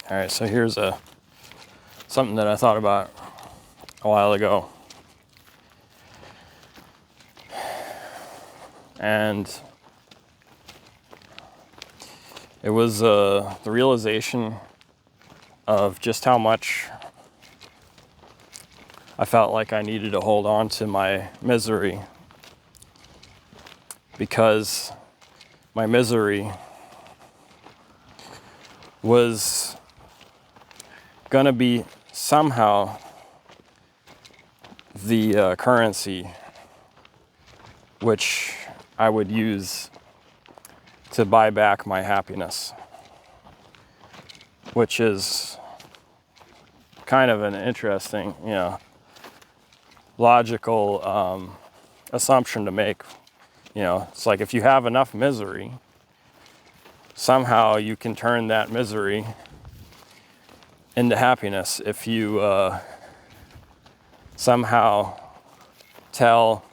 All right, so here's something that I thought about a while ago. And it was the realization of just how much I felt like I needed to hold on to my misery, because my misery was gonna be somehow the currency which I would use to buy back my happiness, which is kind of an interesting, logical assumption to make. It's like if you have enough misery, somehow you can turn that misery into happiness if you somehow tell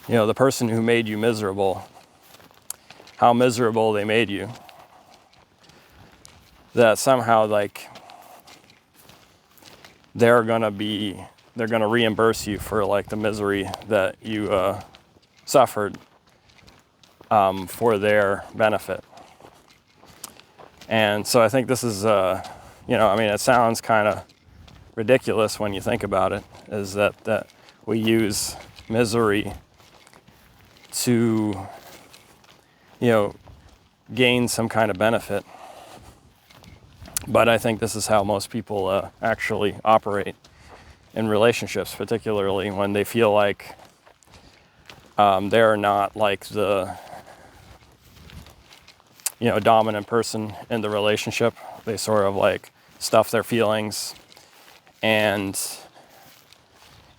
the person who made you miserable how miserable they made you, that somehow like they're gonna reimburse you for like the misery that you suffered for their benefit. And so I think this is it sounds kind of ridiculous when you think about it, is that we use misery to gain some kind of benefit. But I think this is how most people actually operate in relationships, particularly when they feel like they're not like the dominant person in the relationship. They sort of like stuff their feelings. And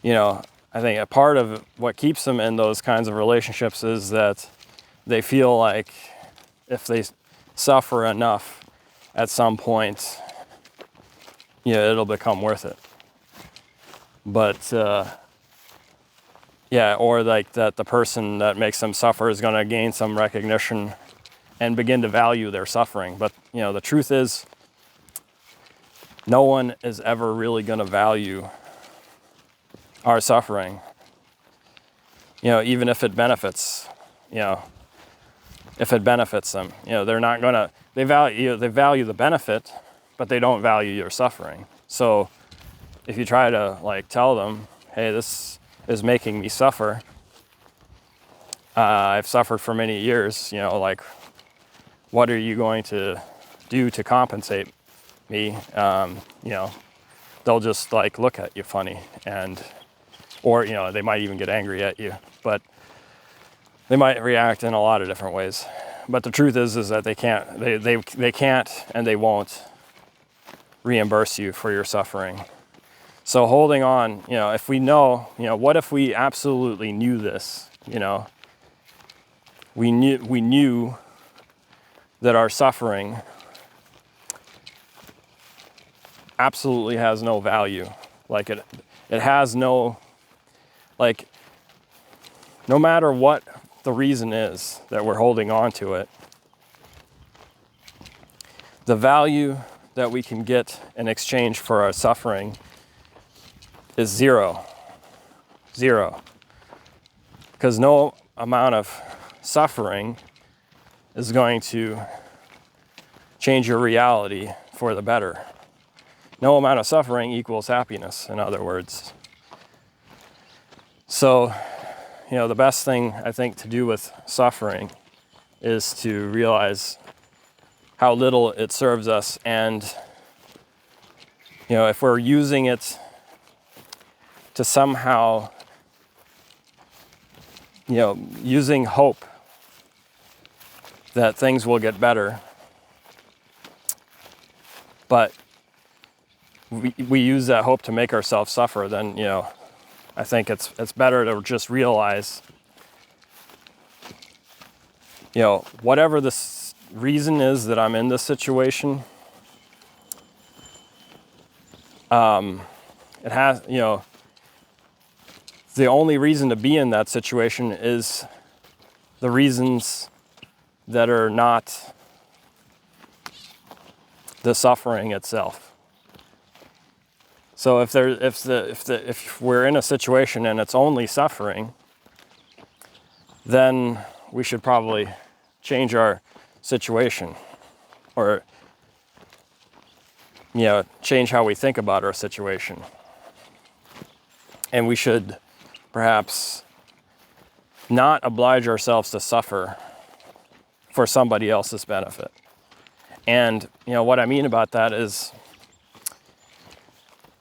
I think a part of what keeps them in those kinds of relationships is that they feel like if they suffer enough at some point, it'll become worth it. But or like that the person that makes them suffer is going to gain some recognition and begin to value their suffering. But the truth is, no one is ever really going to value our suffering, even if it benefits, if it benefits them. They're not going to, they value the benefit, but they don't value your suffering. So if you try to like tell them, hey, this is making me suffer, I've suffered for many years, like, what are you going to do to compensate me? They'll just like look at you funny, or they might even get angry at you, but they might react in a lot of different ways. But the truth is that they can't and they won't reimburse you for your suffering. So holding on, if we know, what if we absolutely knew this? We knew that our suffering absolutely has no value. Like it has no, like, no matter what the reason is that we're holding on to it, the value that we can get in exchange for our suffering is zero. Because no amount of suffering is going to change your reality for the better. No amount of suffering equals happiness, in other words. So, the best thing I think to do with suffering is to realize how little it serves us, and if we're using it to somehow, using hope that things will get better, but we use that hope to make ourselves suffer, then I think it's better to just realize, whatever this reason is that I'm in this situation, it has, the only reason to be in that situation is the reasons that are not the suffering itself. So if we're in a situation and it's only suffering, then we should probably change our situation, or change how we think about our situation. And we should perhaps not oblige ourselves to suffer for somebody else's benefit. And what I mean about that is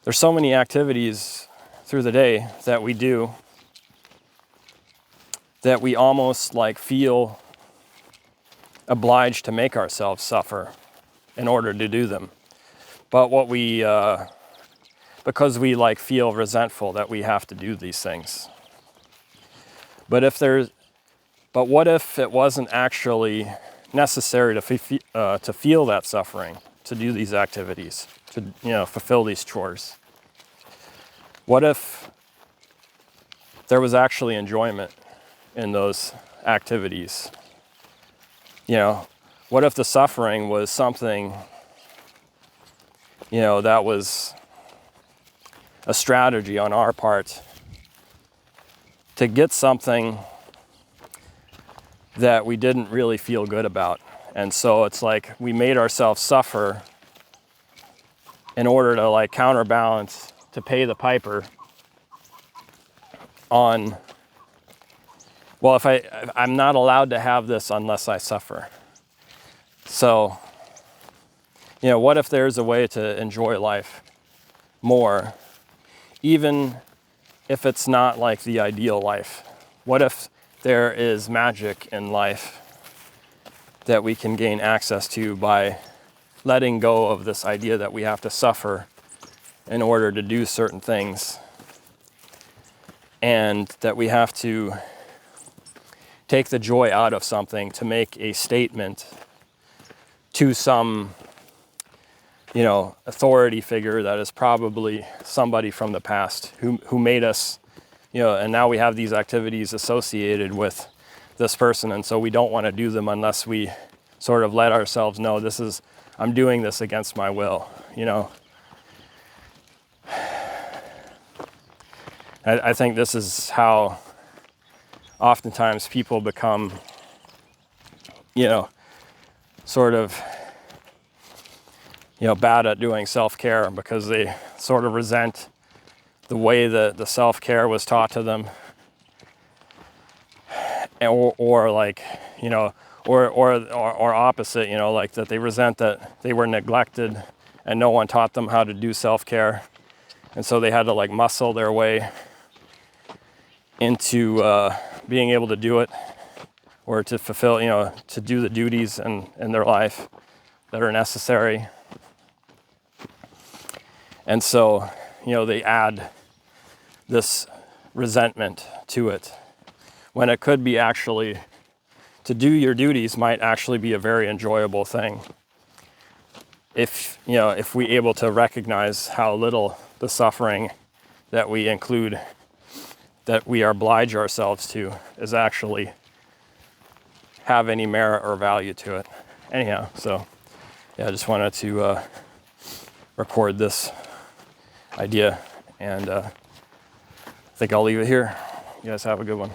there's so many activities through the day that we do that we almost like feel obliged to make ourselves suffer in order to do them. But because we like feel resentful that we have to do these things. But what if it wasn't actually necessary to feel that suffering, to do these activities, to fulfill these chores? What if there was actually enjoyment in those activities? What if the suffering was something that was a strategy on our part to get something that we didn't really feel good about. And so it's like we made ourselves suffer in order to like counterbalance, to pay the piper on, well, if I'm not allowed to have this unless I suffer. So, what if there's a way to enjoy life more, even if it's not like the ideal life? What if there is magic in life that we can gain access to by letting go of this idea that we have to suffer in order to do certain things, and that we have to take the joy out of something to make a statement to some authority figure that is probably somebody from the past who made us, and now we have these activities associated with this person, and so we don't want to do them unless we sort of let ourselves know I'm doing this against my will, I think this is how oftentimes people become, sort of, bad at doing self-care, because they sort of resent the way that the self-care was taught to them, or like, or opposite, like that they resent that they were neglected and no one taught them how to do self-care, and so they had to like muscle their way into being able to do it, or to fulfill, to do the duties in their life that are necessary. And so, they add this resentment to it, when it could be actually, to do your duties might actually be a very enjoyable thing. If we able to recognize how little the suffering that we include, that we oblige ourselves to, is actually have any merit or value to it. Anyhow, so yeah, I just wanted to record this idea, and I think I'll leave it here. You guys have a good one.